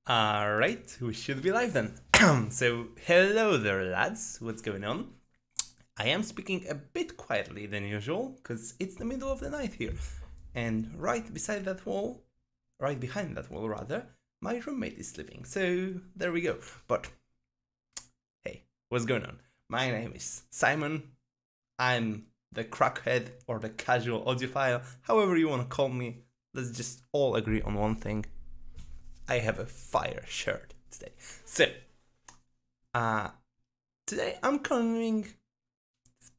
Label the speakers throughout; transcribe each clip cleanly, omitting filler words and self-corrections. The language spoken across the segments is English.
Speaker 1: Alright, we should be live then. So, hello there lads, what's going on? I am speaking a bit quietly than usual, because it's the middle of the night here. And right beside that wall, right behind that wall rather, my roommate is sleeping, so there we go. But, hey, what's going on? My name is Simon, I'm the crackhead or the casual audiophile, however you want to call me. Let's just all agree on one thing. I have a fire shirt today. So, today I'm coming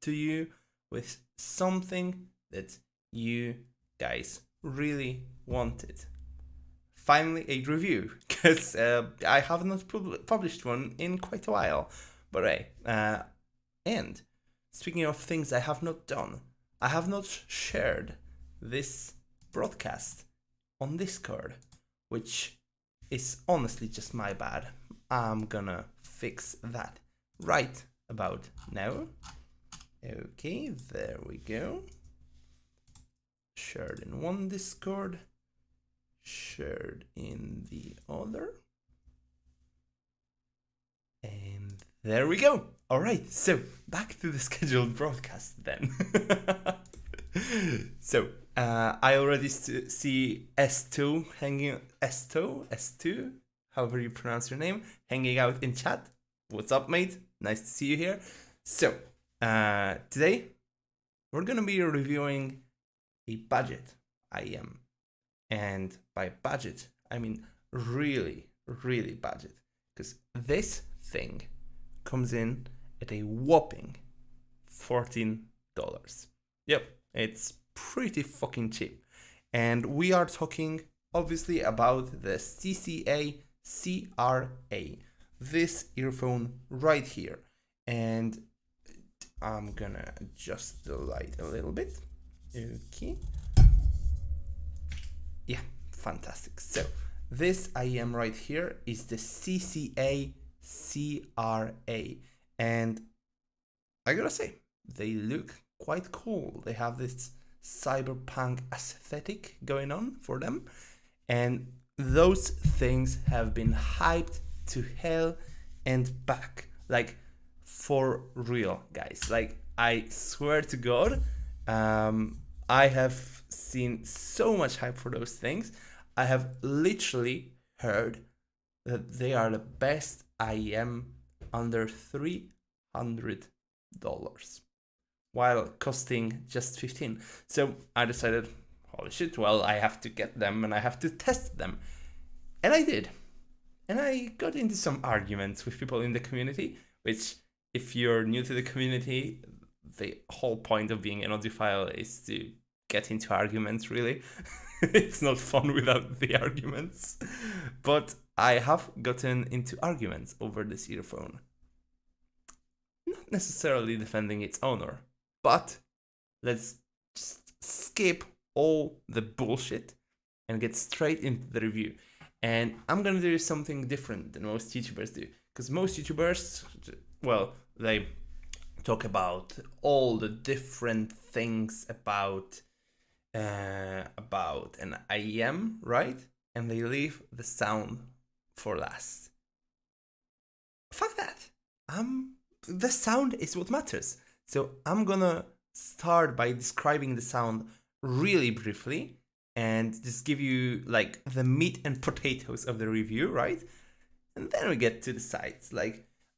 Speaker 1: to you with something that you guys really wanted. Finally, a review, because I have not published one in quite a while. But hey, and speaking of things I have not done, I have not shared this broadcast on Discord, which is honestly just my bad. I'm gonna fix that right about now. Okay, there we go. Shared in one Discord, shared in the other. And there we go. All right, so back to the scheduled broadcast then. So, I already see S2 hanging, S2, however you pronounce your name, hanging out in chat. What's up, mate? Nice to see you here. So, today, we're gonna be reviewing a budget IEM. And by budget, I mean really, really budget. Because this thing comes in at a whopping $14. Yep, it's pretty fucking cheap. And we are talking obviously about the CCA CRA, this earphone right here. And I'm gonna adjust the light a little bit. Okay. Yeah, fantastic. So this IEM right here is the CCA CRA. And I gotta say, they look quite cool. They have this cyberpunk aesthetic going on for them, and those things have been hyped to hell and back, like for real, guys. Like, I swear to God, I have seen so much hype for those things. I have literally heard that they are the best IEM under $300, while costing just 15. So I decided, holy shit, well, I have to get them and I have to test them. And I did. And I got into some arguments with people in the community, which, if you're new to the community, the whole point of being an audiophile is to get into arguments, really. It's not fun without the arguments. But I have gotten into arguments over this earphone. Not necessarily defending its owner, but let's just skip all the bullshit and get straight into the review. And I'm gonna do something different than most YouTubers do, because most YouTubers, well, they talk about all the different things about an IEM, right? And they leave the sound for last. Fuck that. The sound is what matters. So I'm gonna start by describing the sound really briefly and just give you like the meat and potatoes of the review, right? And then we get to the sides.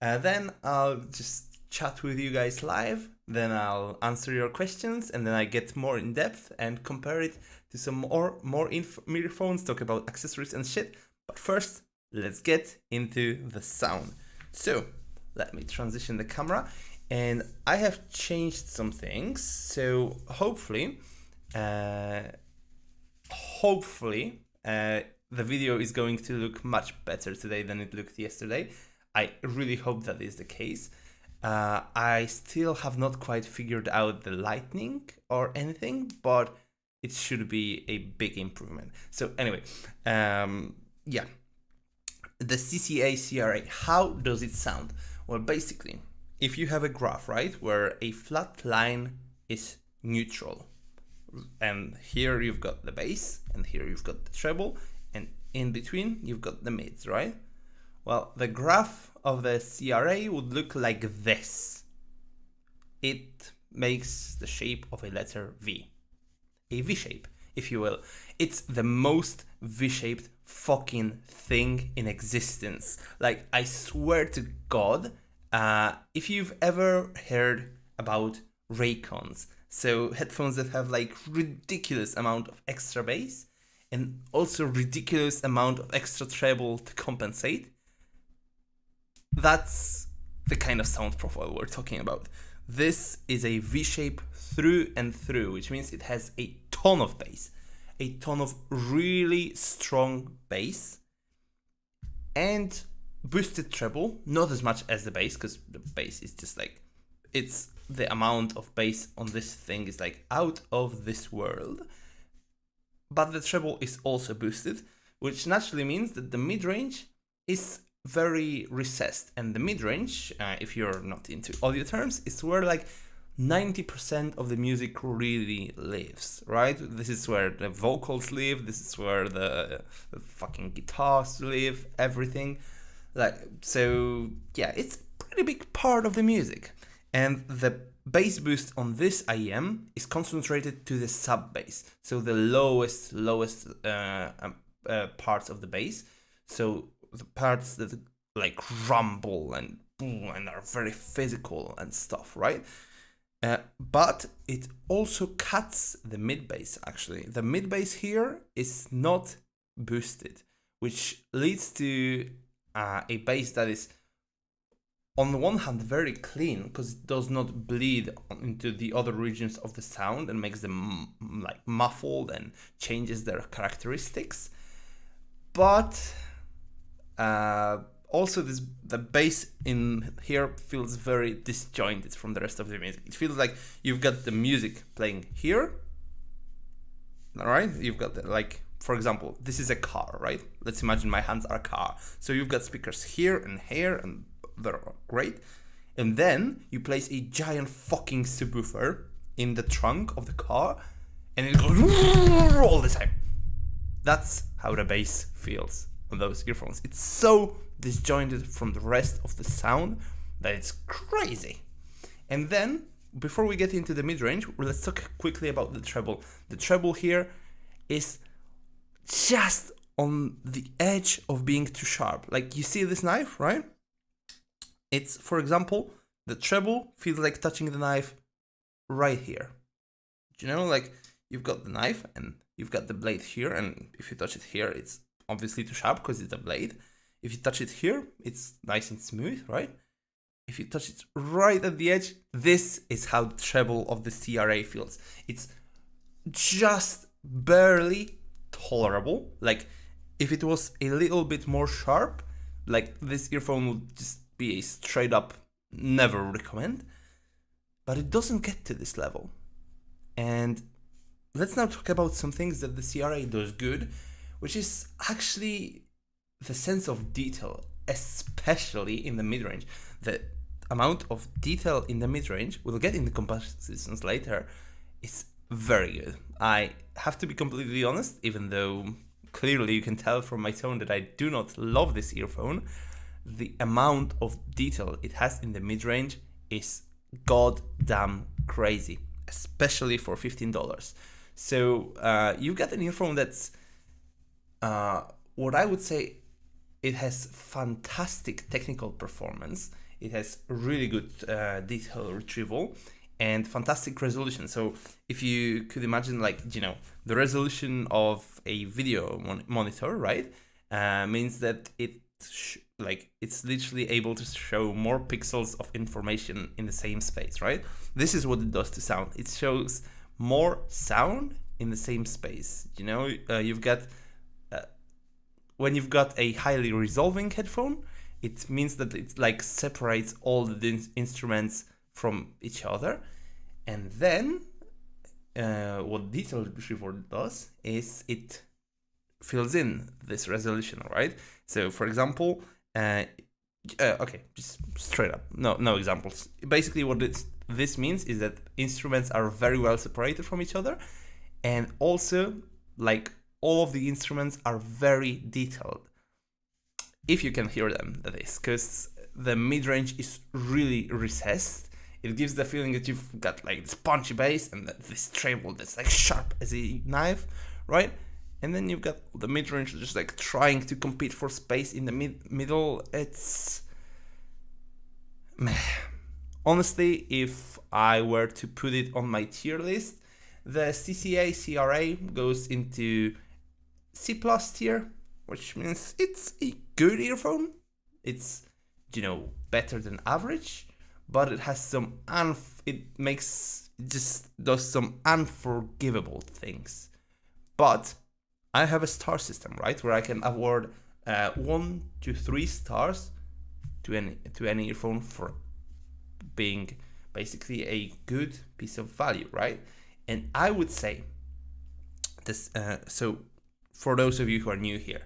Speaker 1: Then I'll just chat with you guys live, then I'll answer your questions, and then I get more in depth and compare it to some more earphones, talk about accessories and shit. But first, let's get into the sound. So let me transition the camera, and I have changed some things. So hopefully, the video is going to look much better today than it looked yesterday. I really hope that is the case. I still have not quite figured out the lighting or anything, but it should be a big improvement. So anyway, yeah, the CCA CRA, how does it sound? Well, basically, if you have a graph, right, where a flat line is neutral, and here you've got the bass, and here you've got the treble, and in between you've got the mids, right? Well, the graph of the CRA would look like this. It makes the shape of a letter V. A V shape, if you will. It's the most V-shaped fucking thing in existence. Like, I swear to God, if you've ever heard about Raycons, so headphones that have like ridiculous amount of extra bass and also ridiculous amount of extra treble to compensate, that's the kind of sound profile we're talking about. This is a V-shape through and through, which means it has a ton of bass, a ton of really strong bass, and boosted treble, not as much as the bass, because the bass is just like, it's the amount of bass on this thing is like out of this world. But the treble is also boosted, which naturally means that the mid-range is very recessed. And the mid-range, if you're not into audio terms, is where like 90% of the music really lives, right? This is where the vocals live, this is where the fucking guitars live, everything. Like, so yeah, it's a pretty big part of the music. And the bass boost on this IEM is concentrated to the sub bass, so the lowest parts of the bass. So the parts that like rumble and boom and are very physical and stuff, right? But it also cuts the mid bass. Actually, the mid bass here is not boosted, which leads to a bass that is, on the one hand, very clean because it does not bleed into the other regions of the sound and makes them like muffled and changes their characteristics. But also the bass in here feels very disjointed from the rest of the music. It feels like you've got the music playing here, all right? You've got the, like, for example, this is a car, right? Let's imagine my hands are a car. So you've got speakers here and here, and they're great. And then you place a giant fucking subwoofer in the trunk of the car, and it goes all the time. That's how the bass feels on those earphones. It's so disjointed from the rest of the sound that it's crazy. And then, before we get into the mid-range, let's talk quickly about the treble. The treble here is just on the edge of being too sharp. Like, you see this knife, right? It's, for example, the treble feels like touching the knife right here. You know, like, you've got the knife and you've got the blade here, and if you touch it here, it's obviously too sharp because it's a blade. If you touch it here, it's nice and smooth, right? If you touch it right at the edge, this is how the treble of the CRA feels. It's just barely tolerable. Like, if it was a little bit more sharp, like, this earphone would just be a straight up never recommend. But it doesn't get to this level. And let's now talk about some things that the CRA does good, which is actually the sense of detail, especially in the mid-range. The amount of detail in the mid-range, we'll get in the comparisons later, is very good. I have to be completely honest, even though clearly you can tell from my tone that I do not love this earphone, the amount of detail it has in the mid-range is goddamn crazy, especially for $15. So you've got an earphone that's what I would say, it has fantastic technical performance. It has really good detail retrieval and fantastic resolution. So if you could imagine, like, you know, the resolution of a video monitor, right, means that it's literally able to show more pixels of information in the same space, right? This is what it does to sound. It shows more sound in the same space. You know, you've got when you've got a highly resolving headphone, it means that it like separates all the instruments from each other. And then what detail retrieval does is it fills in this resolution, right? So for example, okay, just straight up, no examples. Basically what this means is that instruments are very well separated from each other, and also like all of the instruments are very detailed. If you can hear them, that is, because the mid-range is really recessed. It gives the feeling that you've got like this punchy bass and this treble that's like sharp as a knife, right? And then you've got the mid-range just like trying to compete for space in the middle. It's meh. Honestly, if I were to put it on my tier list, the CCA CRA goes into C+ tier, which means it's a good earphone. It's, you know, better than average, but it has some just does some unforgivable things. But I have a star system, right, where I can award 1 to 3 stars to any earphone for being basically a good piece of value, right? And I would say this. So for those of you who are new here,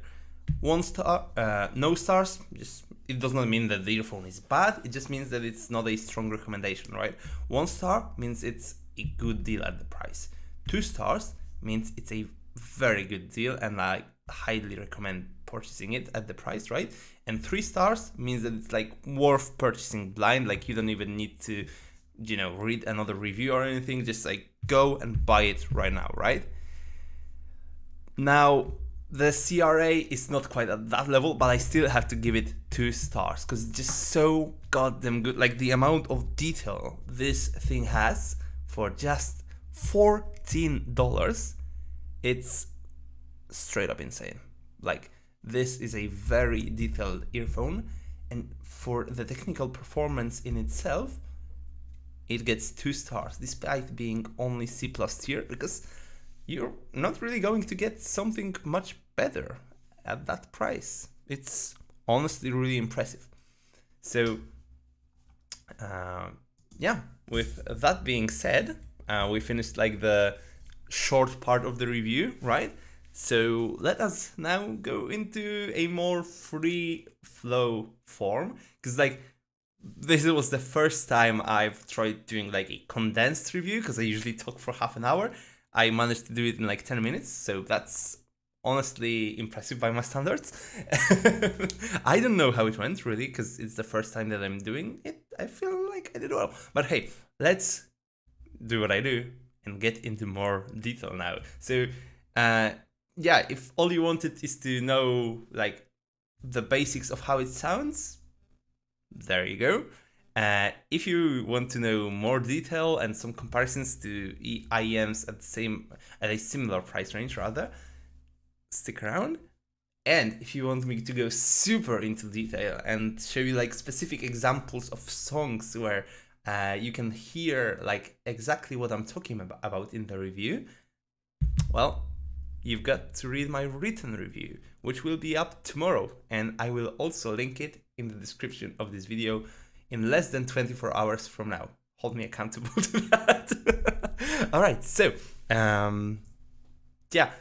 Speaker 1: 1 star, no stars. Just it does not mean that the earphone is bad. It just means that it's not a strong recommendation, right? 1 star means it's a good deal at the price. 2 stars means it's a very good deal, and I highly recommend purchasing it at the price, right? And 3 stars means that it's like worth purchasing blind. Like you don't even need to, you know, read another review or anything. Just like go and buy it right now, right? Now the CRA is not quite at that level, but I still have to give it 2 stars because it's just so goddamn good. Like the amount of detail this thing has for just $14, it's straight up insane. Like this is a very detailed earphone, and for the technical performance in itself, it gets 2 stars despite being only C+ tier, because you're not really going to get something much better at that price. It's honestly really impressive. So yeah, with that being said, we finished like the short part of the review, right? So let us now go into a more free flow form, because like this was the first time I've tried doing like a condensed review, because I usually talk for half an hour. I managed to do it in like 10 minutes, so that's honestly impressive by my standards. I don't know how it went really, because it's the first time that I'm doing it. I feel like I did well, but hey, let's do what I do and get into more detail now. So yeah, if all you wanted is to know like the basics of how it sounds, there you go. If you want to know more detail and some comparisons to IEMs at a similar price range rather, stick around. And if you want me to go super into detail and show you like specific examples of songs where you can hear like exactly what I'm talking about in the review, well, you've got to read my written review, which will be up tomorrow, and I will also link it in the description of this video in less than 24 hours from now. Hold me accountable to that. All right, so yeah,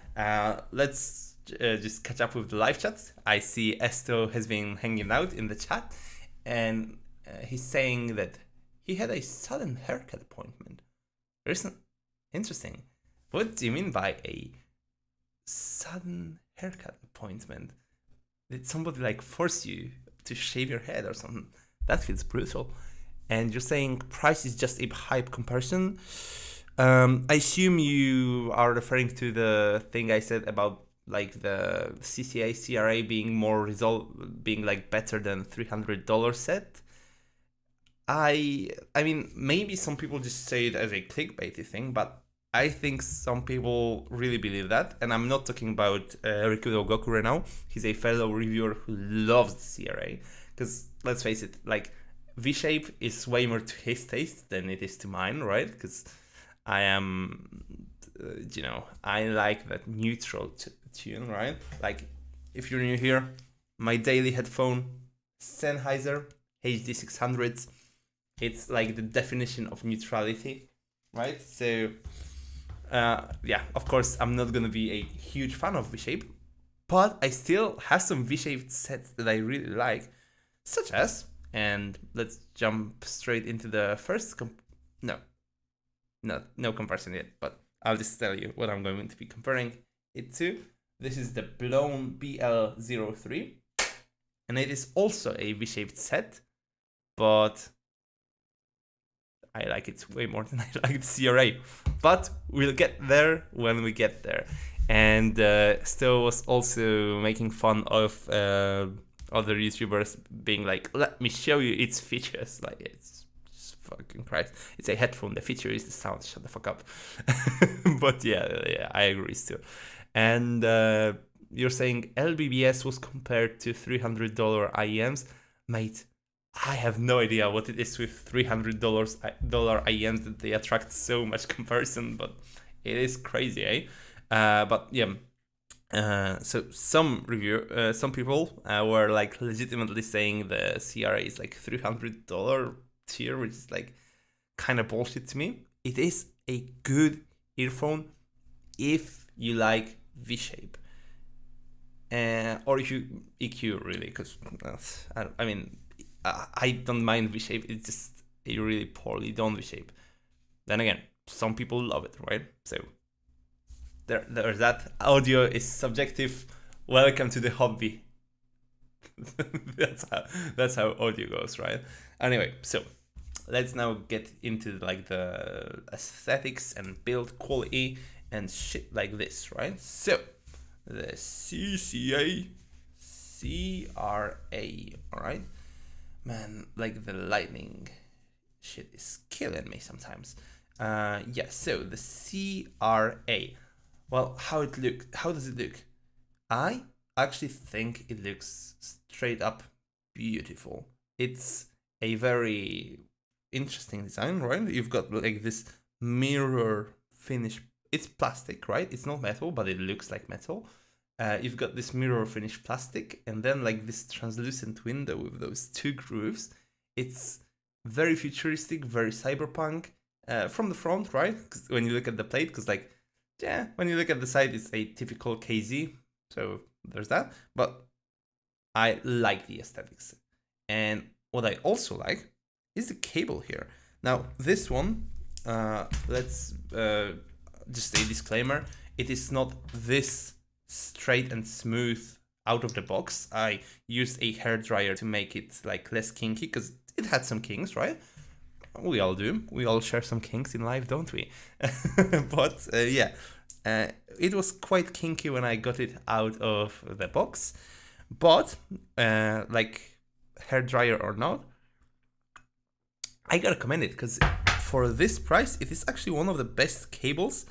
Speaker 1: let's just catch up with the live chat. I see Esto has been hanging out in the chat, and he's saying that he had a sudden haircut appointment. Interesting. What do you mean by a sudden haircut appointment? Did somebody like force you to shave your head or something? That feels brutal. And you're saying price is just a hype comparison. I assume you are referring to the thing I said about like the CCA CRA being being like better than $300 set. I mean, maybe some people just say it as a clickbaity thing, but I think some people really believe that. And I'm not talking about Rikudo Goku right now. He's a fellow reviewer who loves the CRA. Because let's face it, like V-shape is way more to his taste than it is to mine, right? Because I am, you know, I like that neutral tune, right? Like if you're new here, my daily headphone, Sennheiser HD600s. It's like the definition of neutrality, right? So yeah, of course, I'm not gonna be a huge fan of V-shape, but I still have some V-shaped sets that I really like, such as, and let's jump straight into the first no comparison yet, but I'll just tell you what I'm going to be comparing it to. This is the Blon BL03, and it is also a V-shaped set, but I like it way more than I like the CRA. But we'll get there when we get there. And Sto was also making fun of other YouTubers being like, let me show you its features. Like, it's fucking Christ. It's a headphone. The feature is the sound. Shut the fuck up. But yeah, I agree still. And you're saying LBBS was compared to $300 IEMs. Mate, I have no idea what it is with $300 IEMs that they attract so much comparison, but it is crazy, eh? But yeah, so some people were like legitimately saying the CRA is like $300 tier, which is like kind of bullshit to me. It is a good earphone if you like V-shape, or if you EQ really, because I mean, I don't mind V-shape. It's just a really poorly done V-shape. Then again, some people love it, right? So there's that. Audio is subjective. Welcome to the hobby. that's how audio goes, right? Anyway, so let's now get into like the aesthetics and build quality and shit like this, right? So the CCA CRA, all right. Man, like the lightning shit is killing me sometimes. Yeah, so the CRA. Well, how does it look? I actually think it looks straight up beautiful. It's a very interesting design, right? You've got like this mirror finish. It's plastic, right? It's not metal, but it looks like metal. You've got this mirror finish plastic, and then like this translucent window with those two grooves. It's very futuristic, very cyberpunk from the front, right? 'Cause when you look at the plate, because like, yeah, when you look at the side, it's a typical KZ. So there's that. But I like the aesthetics. And what I also like is the cable here. Now, this one, let's just a disclaimer. It is not this straight and smooth out of the box. I used a hairdryer to make it like less kinky because it had some kinks, right? We all do. We all share some kinks in life, don't we? But yeah, it was quite kinky when I got it out of the box. But like hairdryer or not, I gotta commend it because for this price, it is actually one of the best cables.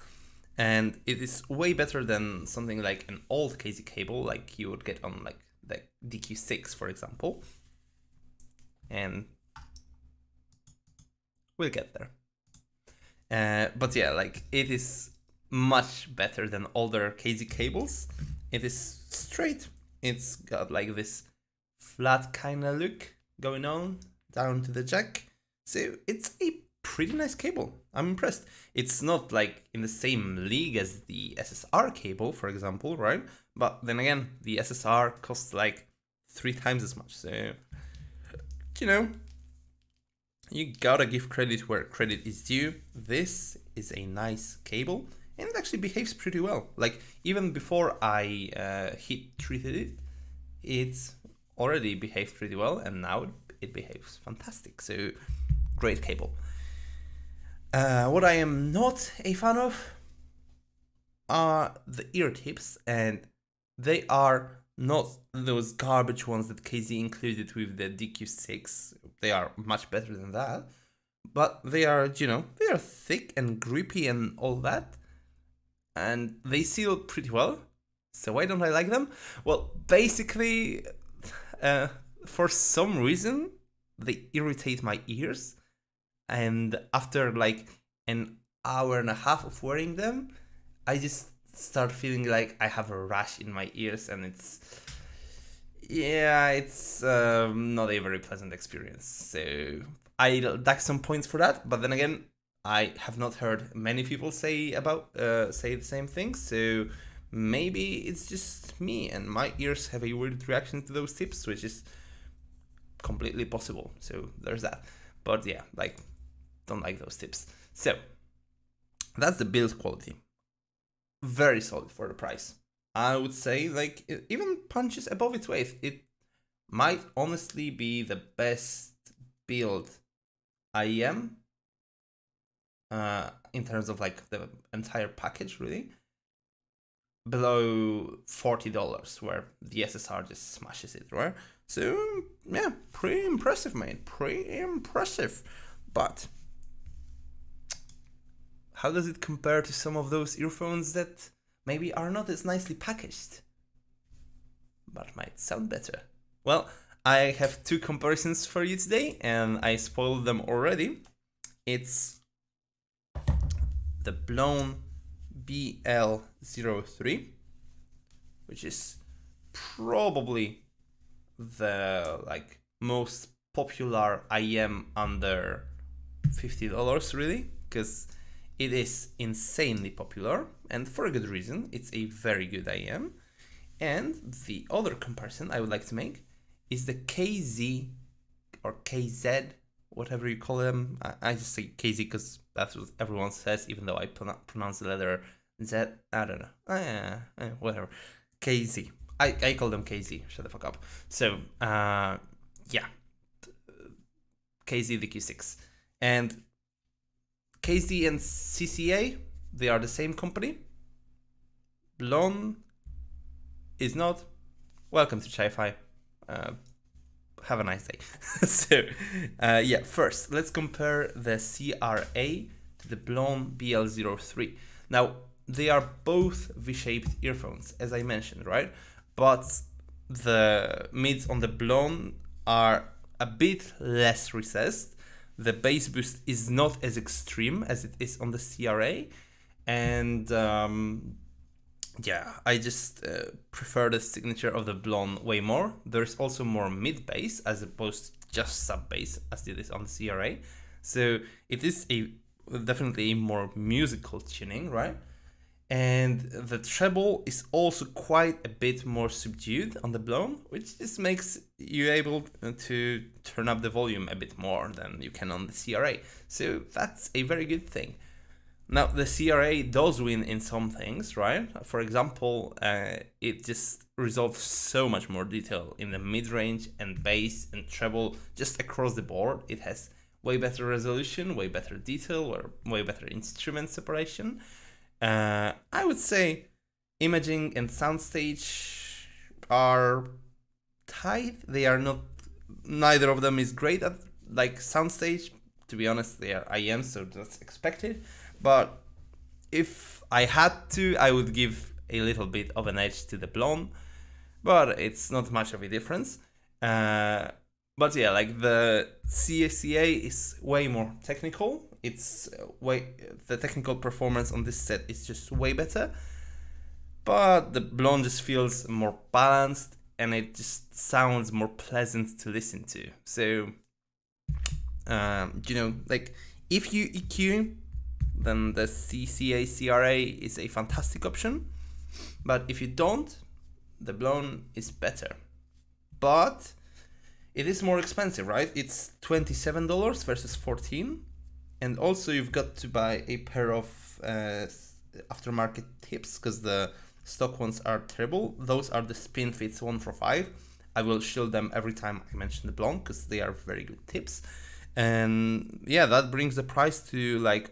Speaker 1: And it is way better than something like an old KZ cable like you would get on like the DQ6, for example. And we'll get there. But yeah, like it is much better than older KZ cables. It is straight. It's got like this flat kind of look going on down to the jack. So it's a pretty nice cable. I'm impressed. It's not like in the same league as the SSR cable, for example, right? But then again, the SSR costs like 3 times as much. So, you know, you gotta give credit where credit is due. This is a nice cable and it actually behaves pretty well. Like even before I heat treated it, it's already behaved pretty well and now it behaves fantastic. So great cable. What I am not a fan of are the ear tips, and they are not those garbage ones that KZ included with the DQ6. They are much better than that, but they are, you know, they are thick and grippy and all that, and they seal pretty well. So why don't I like them? Well, basically, for some reason, they irritate my ears. And after like an hour and a half of wearing them, I just start feeling like I have a rash in my ears, and it's not a very pleasant experience. So I'll dock some points for that. But then again, I have not heard many people say the same thing. So maybe it's just me and my ears have a weird reaction to those tips, which is completely possible. So there's that. But yeah, like, don't like those tips. So that's the build quality. Very solid for the price. I would say like it even punches above its weight. It might honestly be the best build IEM in terms of like the entire package, really. Below $40, where the SSR just smashes it, right? So yeah, pretty impressive, mate. Pretty impressive. But how does it compare to some of those earphones that maybe are not as nicely packaged, but might sound better? Well, I have two comparisons for you today, and I spoiled them already. It's the Blon BL03, which is probably the like most popular IEM under $50, really, because it is insanely popular, and for a good reason. It's a very good IEM. And the other comparison I would like to make is the KZ or KZ, whatever you call them. I just say KZ because that's what everyone says, even though I pronounce the letter Z. I don't know. Whatever. KZ. I call them KZ. Shut the fuck up. So, yeah. KZ DQ6. And KZ and CCA, they are the same company. Blon is not. Welcome to Chi-Fi. Have a nice day. So, yeah, first, let's compare the CRA to the Blon BL03. Now, they are both V-shaped earphones, as I mentioned, right? But the mids on the Blon are a bit less recessed. The bass boost is not as extreme as it is on the CRA. And yeah, I just prefer the signature of the Blon way more. There's also more mid bass as opposed to just sub bass as it is on the CRA. So it is definitely a more musical tuning, right? And the treble is also quite a bit more subdued on the Blon, which just makes you able to turn up the volume a bit more than you can on the CRA. So that's a very good thing. Now, the CRA does win in some things, right? For example, it just resolves so much more detail in the mid-range and bass and treble just across the board. It has way better resolution, way better detail, or way better instrument separation. I would say imaging and soundstage are tight. They are not. Neither of them is great at like soundstage. To be honest, they are IEM, so that's expected. But if I had to, I would give a little bit of an edge to the Blon, but it's not much of a difference. But yeah, like the CCA is way more technical. It's the technical performance on this set is just way better. But the Blon just feels more balanced and it just sounds more pleasant to listen to. So, you know, like if you EQ, then the CCA CRA is a fantastic option. But if you don't, the Blon is better. But it is more expensive, right? It's $27 versus $14. And also you've got to buy a pair of aftermarket tips because the stock ones are terrible. Those are the Spin Fits 1 for 5. I will shield them every time I mention the Blon because they are very good tips. And yeah, that brings the price to like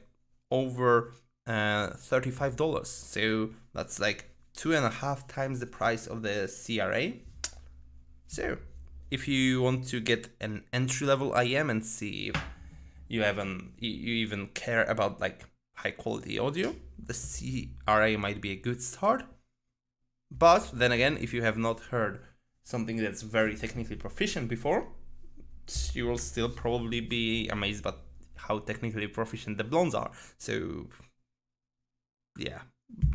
Speaker 1: over $35. So that's like 2.5 times the price of the CRA. So if you want to get an entry-level IEM and see if you even care about like high quality audio, the CRA might be a good start. But then again, if you have not heard something that's very technically proficient before, you will still probably be amazed by how technically proficient the Blons are. So yeah,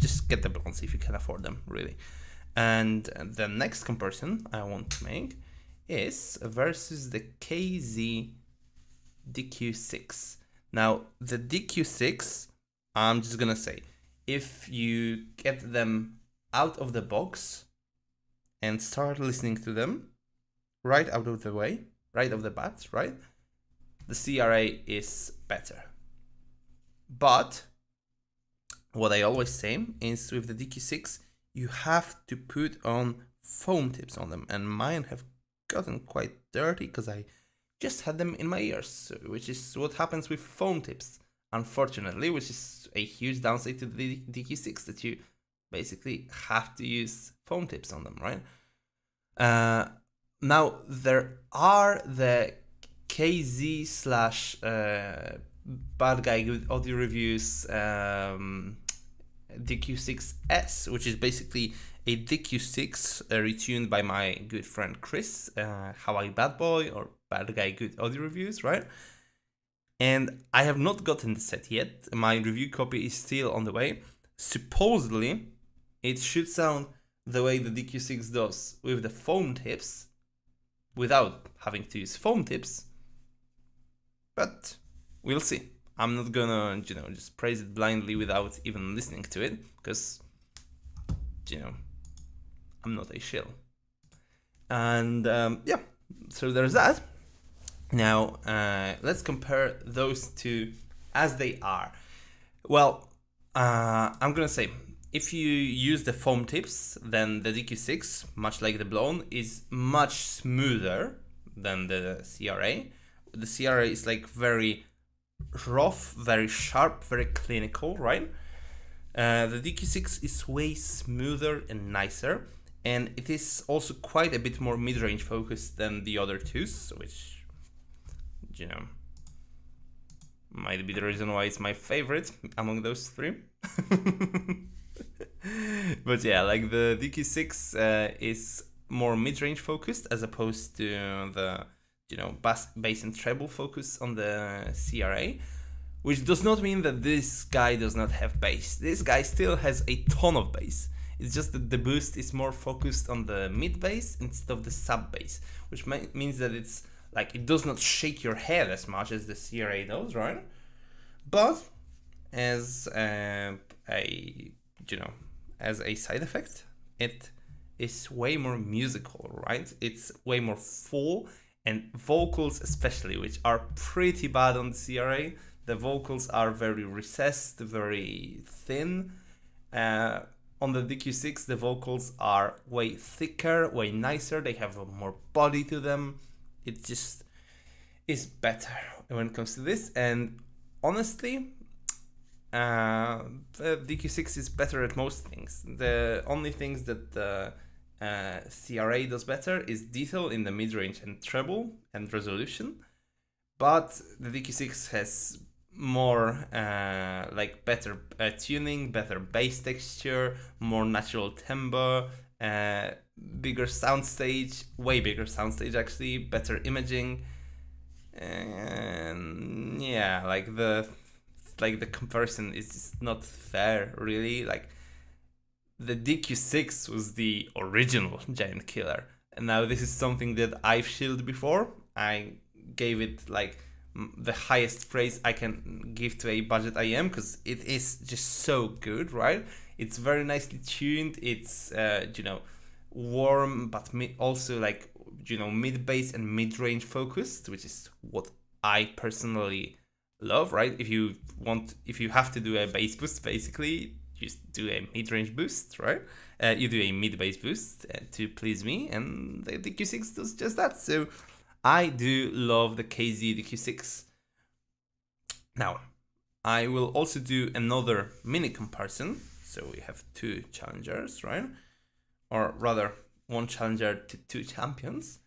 Speaker 1: just get the Blons if you can afford them, really. And the next comparison I want to make is versus the KZ DQ6. Now, the DQ6, I'm just gonna say, if you get them out of the box and start listening to them right out of the way, right off the bat, right, the CRA is better. But what I always say is with the DQ6, you have to put on foam tips on them, and mine have gotten quite dirty because I just had them in my ears, which is what happens with foam tips, unfortunately, which is a huge downside to the DQ6, that you basically have to use foam tips on them, right? Now, there are the KZ slash Bad Guy Good Audio Reviews DQ6S, which is basically a DQ6 retuned by my good friend Chris, Hawaii Bad Boy or Bad Guy Good Audio Reviews, right? And I have not gotten the set yet. My review copy is still on the way. Supposedly, it should sound the way the DQ6 does with the foam tips, without having to use foam tips. But we'll see. I'm not gonna, just praise it blindly without even listening to it, because, I'm not a shill. And yeah, so there's that. Now, let's compare those two as they are. Well, I'm gonna say, if you use the foam tips, then the DQ6, much like the Blon, is much smoother than the CRA. The CRA is like very rough, very sharp, very clinical, right? The DQ6 is way smoother and nicer, and it is also quite a bit more mid-range focused than the other two, which, might be the reason why it's my favorite among those three. But yeah, like the DQ6 is more mid-range focused as opposed to the bass and treble focus on the CRA, which does not mean that this guy does not have bass. This guy still has a ton of bass. It's just that the boost is more focused on the mid bass instead of the sub bass, which means that it's like it does not shake your head as much as the CRA does, right? But as as a side effect, it is way more musical, right? It's way more full, and vocals especially, which are pretty bad on the CRA. The vocals are very recessed, very thin. On the DQ6, the vocals are way thicker, way nicer. They have more body to them. It just is better when it comes to this. And honestly, the DQ6 is better at most things. The only things that the CRA does better is detail in the mid-range and treble and resolution, but the DQ6 has more better tuning, better bass texture, more natural timbre, bigger soundstage, way bigger soundstage actually, better imaging, and yeah, like the comparison is just not fair, really. Like, the DQ6 was the original giant killer, and now this is something that I've shilled before. I gave it like the highest praise I can give to a budget IEM, because it is just so good, right? It's very nicely tuned. It's warm, but also like mid bass and mid range focused, which is what I personally love, right? If you have to do a bass boost, basically just do a mid-range boost, right? You do a mid-bass boost to please me, and the DQ6 does just that. So I do love the KZ DQ6. Now, I will also do another mini comparison. So we have two challengers, right? Or rather, one challenger to two champions.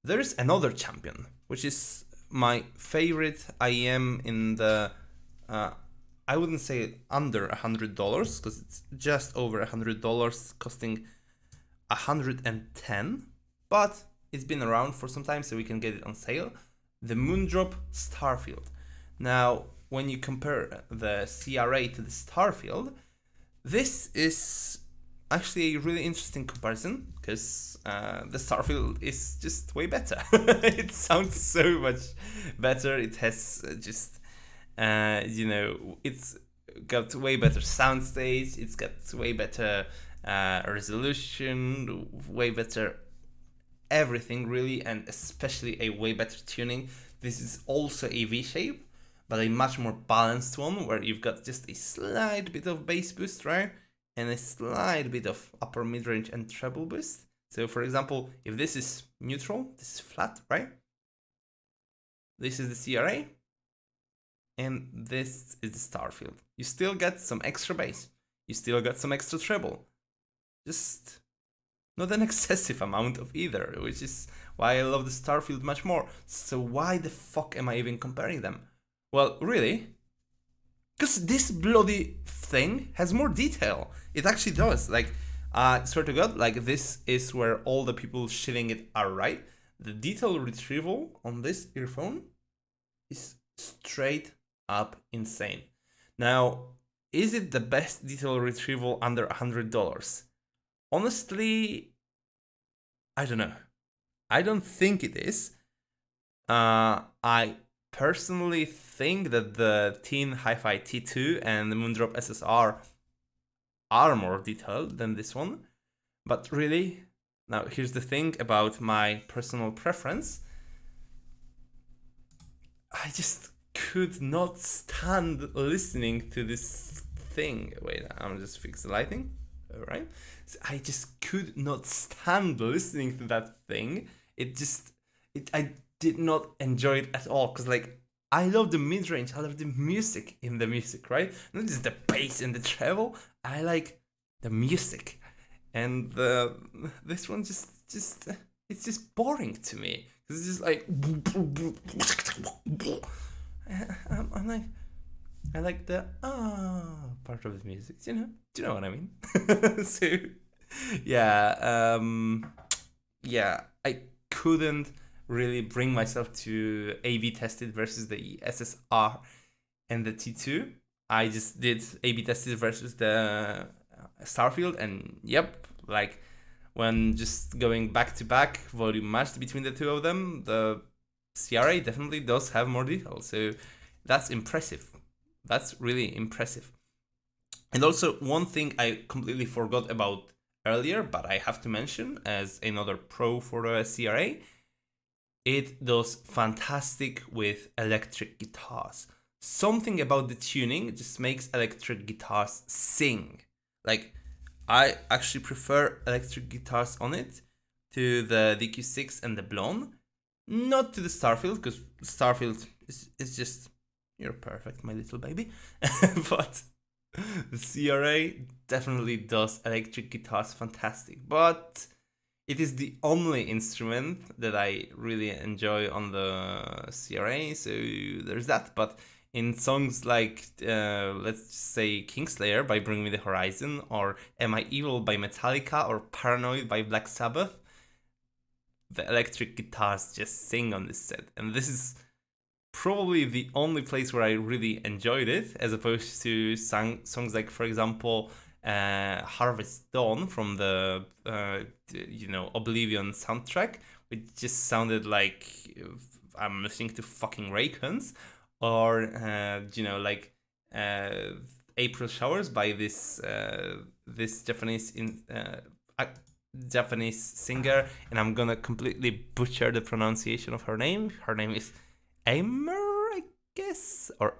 Speaker 1: There's another champion, which is my favorite IEM in the I wouldn't say under $100, because it's just over $100, costing $110, but it's been around for some time, so we can get it on sale. The Moondrop Starfield. Now, when you compare the CRA to the Starfield, this is actually a really interesting comparison, because the Starfield is just way better. It sounds so much better. It has just it's got way better soundstage, it's got way better resolution, way better everything really, and especially a way better tuning. This is also a V-shape, but a much more balanced one, where you've got just a slight bit of bass boost, right? and a slight bit of upper mid-range and treble boost. So for example, if this is neutral, this is flat, right? This is the CRA, and this is the Starfield. You still get some extra bass. You still get some extra treble. Just not an excessive amount of either, which is why I love the Starfield much more. So why the fuck am I even comparing them? Well, really? Because this bloody thing has more detail. It actually does. Like, swear to God, like this is where all the people shitting it are right. The detail retrieval on this earphone is straight up insane. Now, is it the best detail retrieval under $100? Honestly, I don't know. I don't think it is. I personally think that the Teen Hi-Fi T2 and the Moondrop SSR are more detailed than this one. But really, now here's the thing about my personal preference. I just could not stand listening to this thing. Wait, I'm just fix the lighting. All right. So I just could not stand listening to that thing. I did not enjoy it at all. Cause like, I love the mid-range. I love the music in the music, right? Not just the bass and the treble. I like the music. And this one it's just boring to me. It's just like, I'm like, I like the part of the music, you know? Do you know what I mean? So, yeah, I couldn't really bring myself to A/B test it versus the SSR and the T2. I just did A/B tested versus the Starfield, and yep, like when just going back to back volume matched between the two of them, the CRA definitely does have more detail. So that's impressive. That's really impressive. And also one thing I completely forgot about earlier, but I have to mention as another pro for the CRA, it does fantastic with electric guitars. Something about the tuning just makes electric guitars sing. Like, I actually prefer electric guitars on it to the DQ6 and the Blon. Not to the Starfield, because Starfield is just, you're perfect, my little baby. But the CRA definitely does electric guitars fantastic. But it is the only instrument that I really enjoy on the CRA, so there's that. But in songs like, let's say, Kingslayer by Bring Me the Horizon, or Am I Evil by Metallica, or Paranoid by Black Sabbath, the electric guitars just sing on this set. And this is probably the only place where I really enjoyed it, as opposed to songs like, for example, Harvest Dawn from the Oblivion soundtrack, which just sounded like I'm listening to fucking Raycons, or April Showers by this Japanese singer, and I'm gonna completely butcher the pronunciation of her name. Her name is Aimer, I guess, or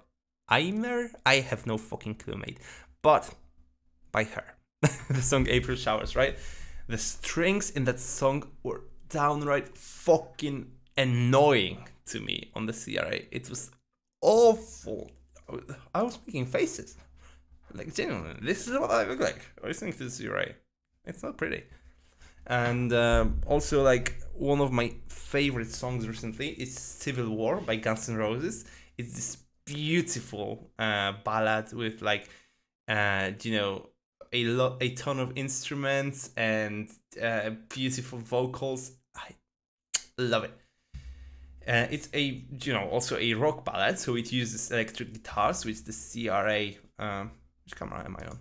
Speaker 1: Aimer. I have no fucking clue, mate. But by her, the song April Showers, right? The strings in that song were downright fucking annoying to me on the CRA. It was awful. I was making faces. Like, genuinely, this is what I look like listening to the CRA. It's not pretty. And also, like, one of my favorite songs recently is Civil War by Guns N' Roses. It's this beautiful ballad with, like, a ton of instruments and beautiful vocals. I love it. It's also a rock ballad, so it uses electric guitars, which the CRA. Which camera am I on?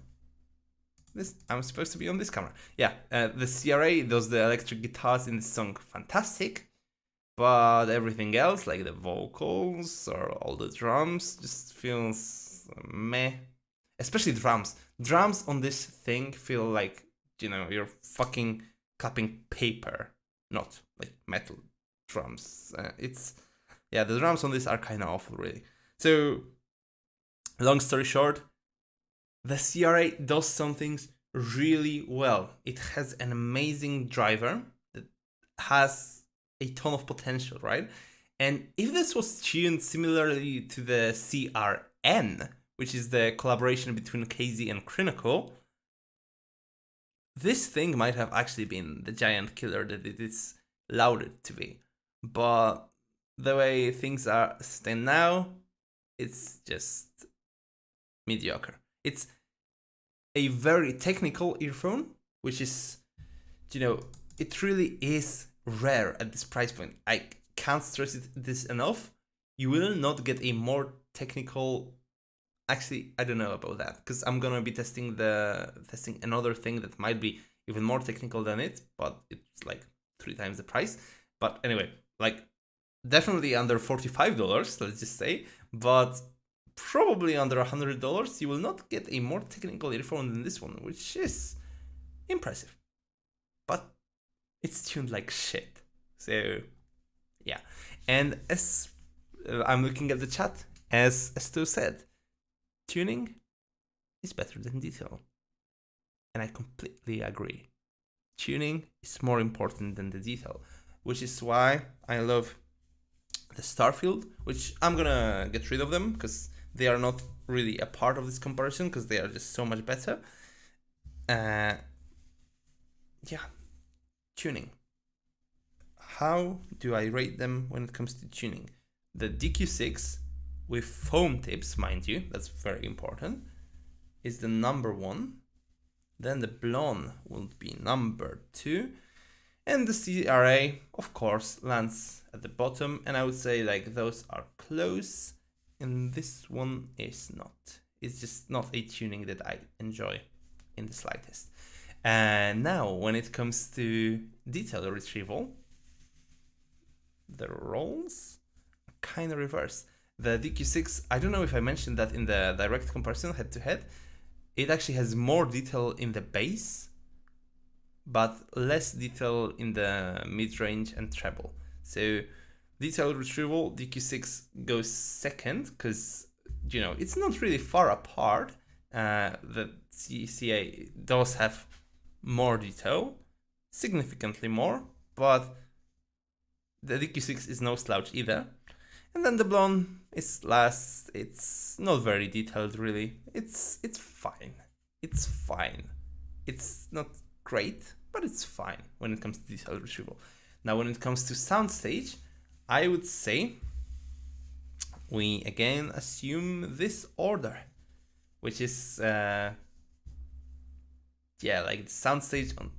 Speaker 1: This, I'm supposed to be on this camera. Yeah, the CRA does the electric guitars in the song fantastic, but everything else, like the vocals or all the drums, just feels meh. Especially drums. Drums on this thing feel like, you're fucking clapping paper, not like metal drums. The drums on this are kind of awful, really. So, long story short, the CRA does some things really well. It has an amazing driver that has a ton of potential, right? And if this was tuned similarly to the CRN, which is the collaboration between KZ and CRA, this thing might have actually been the giant killer that it is lauded to be. But the way things are stand now, it's just mediocre. It's a very technical earphone, which is, it really is rare at this price point. I can't stress this enough. You will not get a more technical. Actually, I don't know about that, because I'm gonna be testing another thing that might be even more technical than it, but it's like 3 times the price. But anyway, like definitely under $45, let's just say, but probably under $100, you will not get a more technical earphone than this one, which is impressive. But it's tuned like shit. So yeah, and as I'm looking at the chat, as Stu said, tuning is better than detail. And I completely agree. Tuning is more important than the detail, which is why I love the Starfield, which I'm gonna get rid of them because they are not really a part of this comparison because they are just so much better. Yeah, tuning. How do I rate them when it comes to tuning? The DQ6 with foam tips, mind you, that's very important, is the number 1. Then the Blon will be number 2. And the CRA, of course, lands at the bottom. And I would say like those are close. And this one is not. It's just not a tuning that I enjoy in the slightest. And now when it comes to detail retrieval, the roles are kind of reversed. The DQ6, I don't know if I mentioned that in the direct comparison head to head, it actually has more detail in the bass, but less detail in the mid-range and treble. So detail retrieval, DQ6 goes second because, it's not really far apart. The CCA does have more detail, significantly more, but the DQ6 is no slouch either. And then the Blon is last. It's not very detailed, really. It's fine. It's fine. It's not great, but it's fine when it comes to detail retrieval. Now, when it comes to Soundstage, I would say we again assume this order, which is like the Soundstage on.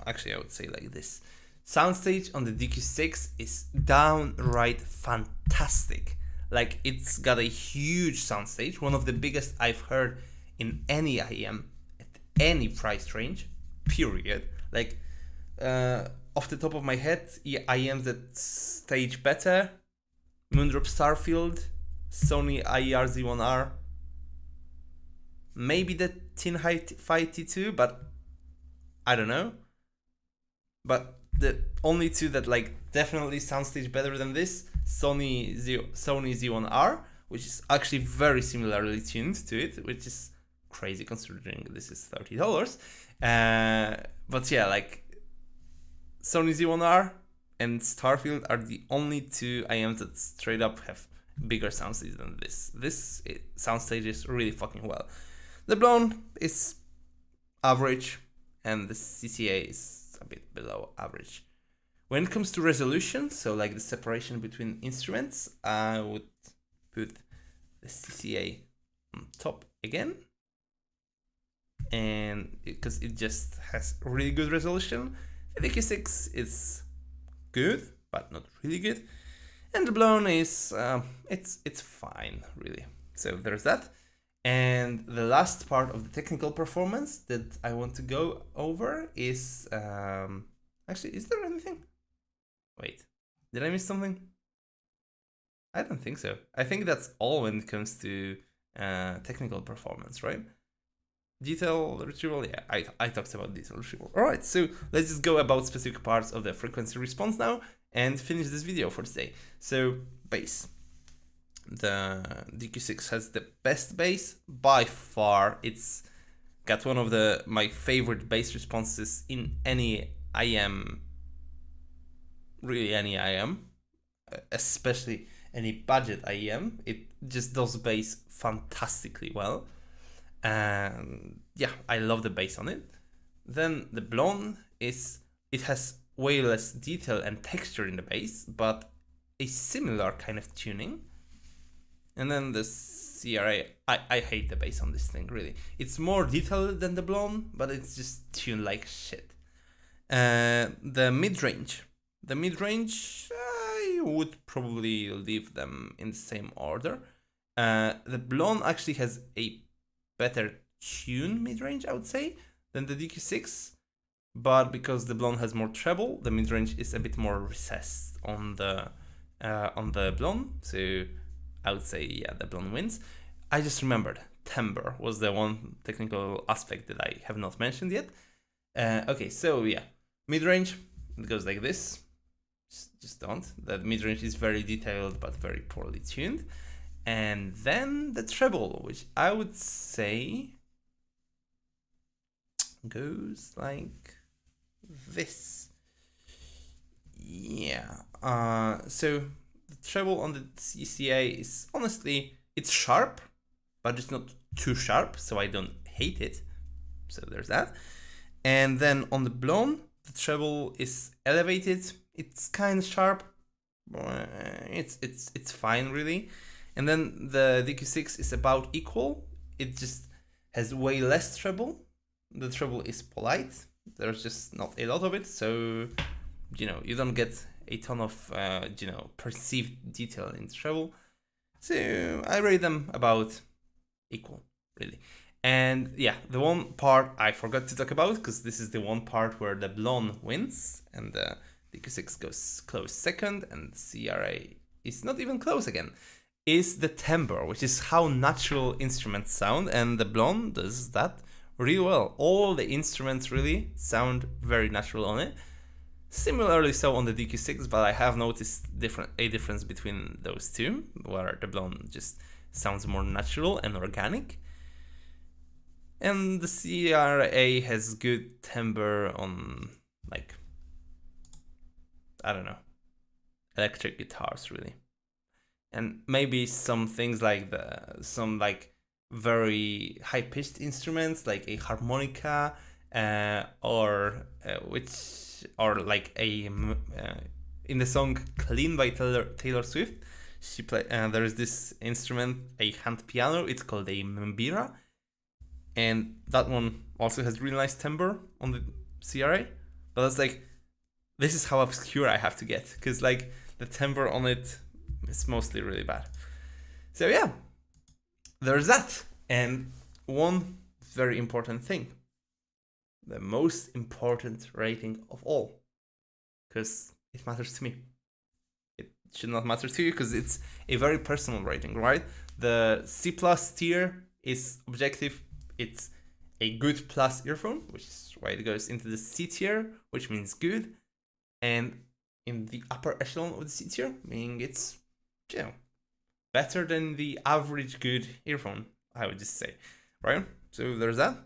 Speaker 1: Actually, I would say like this. Soundstage on the DQ6 is downright fantastic. Like, it's got a huge soundstage, one of the biggest I've heard in any IEM at any price range, period. Like, off the top of my head, IEMs that stage better: Moondrop Starfield, Sony IER Z1R, maybe the Tinhai T2, but I don't know. But the only 2 that like definitely soundstage better than this, Sony Z1R, which is actually very similarly tuned to it, which is crazy considering this is $30. But yeah, like Sony Z1R and Starfield are the only 2 IEMs that straight up have bigger soundstage than this. This soundstage is really fucking well. The Blon is average, and the CCA is a bit below average. When it comes to resolution, so like the separation between instruments, I would put the CCA on top again, and because it just has really good resolution. The DQ6 is good, but not really good, and the Blon is it's fine, really. So there's that. And the last part of the technical performance that I want to go over is actually, is there anything? Wait, did I miss something? I don't think so. I think that's all when it comes to technical performance, right? Detail retrieval, yeah, I talked about detail retrieval. All right, so let's just go about specific parts of the frequency response now and finish this video for today. So bass. The DQ6 has the best bass by far. It's got one of my favorite bass responses in any IEM, really any IEM, especially any budget IEM. It just does bass fantastically well. And yeah, I love the bass on it. Then the Blon it has way less detail and texture in the bass, but a similar kind of tuning. And then the CRA, I hate the bass on this thing, really. It's more detailed than the Blon, but it's just tuned like shit. The Midrange. The Midrange, I would probably leave them in the same order. The Blon actually has a better tune midrange, I would say, than the DQ6. But because the Blon has more treble, the midrange is a bit more recessed on the Blon. So I would say, yeah, the Blon wins. I just remembered, Timbre was the one technical aspect that I have not mentioned yet. Okay, so yeah, midrange, it goes like this. Just don't. The midrange is very detailed but very poorly tuned. And then the treble, which I would say goes like this. Yeah. So the treble on the CCA is honestly, it's sharp, but it's not too sharp, so I don't hate it. So there's that. And then on the Blon, the treble is elevated. It's kind of sharp. It's fine, really. And then the DQ6 is about equal. It just has way less treble. The treble is polite. There's just not a lot of it, so you don't get a ton of perceived detail in the treble. So I rate them about equal, really. And yeah, the one part I forgot to talk about, because this is the one part where the Blon wins and the DQ6 goes close second, and CRA is not even close again, is the timbre, which is how natural instruments sound, and the Blon does that really well. All the instruments really sound very natural on it. Similarly so on the DQ6, but I have noticed a difference between those two, where the Blon just sounds more natural and organic. And the CRA has good timbre on, like, I don't know, electric guitars, really. And maybe some things like some very high-pitched instruments, like a harmonica, or like in the song "Clean" by Taylor Swift, she there is this instrument, a hand piano. It's called a mbira, and that one also has really nice timbre on the CRA. But that's like, this is how obscure I have to get, because like the timbre on it is mostly really bad. So yeah, there's that. And one very important thing, the most important rating of all, because it matters to me. It should not matter to you, because it's a very personal rating, right? The C+ tier is objective. It's a good plus earphone, which is why it goes into the C tier, which means good. And in the upper echelon of the C tier, meaning it's, better than the average good earphone, I would just say, right? So there's that.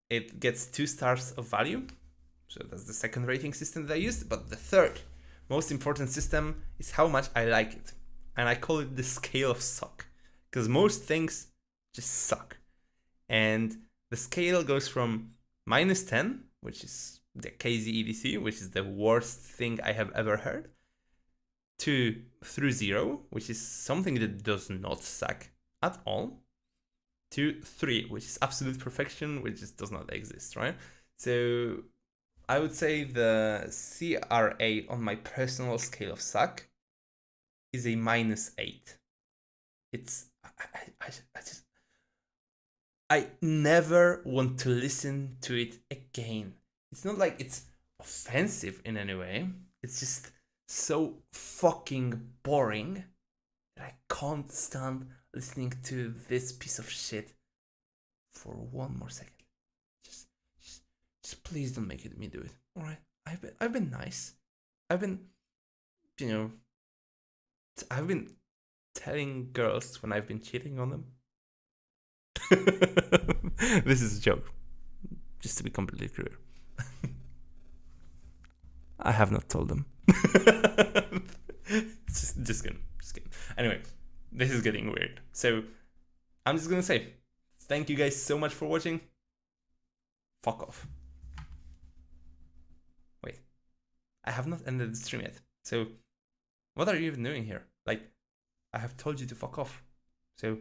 Speaker 1: It gets 2 stars of value. So that's the second rating system that I used. But the third most important system is how much I like it. And I call it the scale of suck, because most things just suck. And the scale goes from -10, which is the KZ EDC, which is the worst thing I have ever heard, to through 0, which is something that does not suck at all, to 3, which is absolute perfection, which just does not exist, right? So I would say the CRA on my personal scale of suck is a -8. It's, I never want to listen to it again. It's not like it's offensive in any way. It's just so fucking boring that I can't stand listening to this piece of shit for one more second. Just please don't make me do it. All right, I've been nice. I've been telling girls when I've been cheating on them. This is a joke, just to be completely clear. I have not told them. just kidding. Anyway, this is getting weird. So I'm just gonna say, thank you guys so much for watching. Fuck off. Wait, I have not ended the stream yet. So what are you even doing here? Like, I have told you to fuck off. So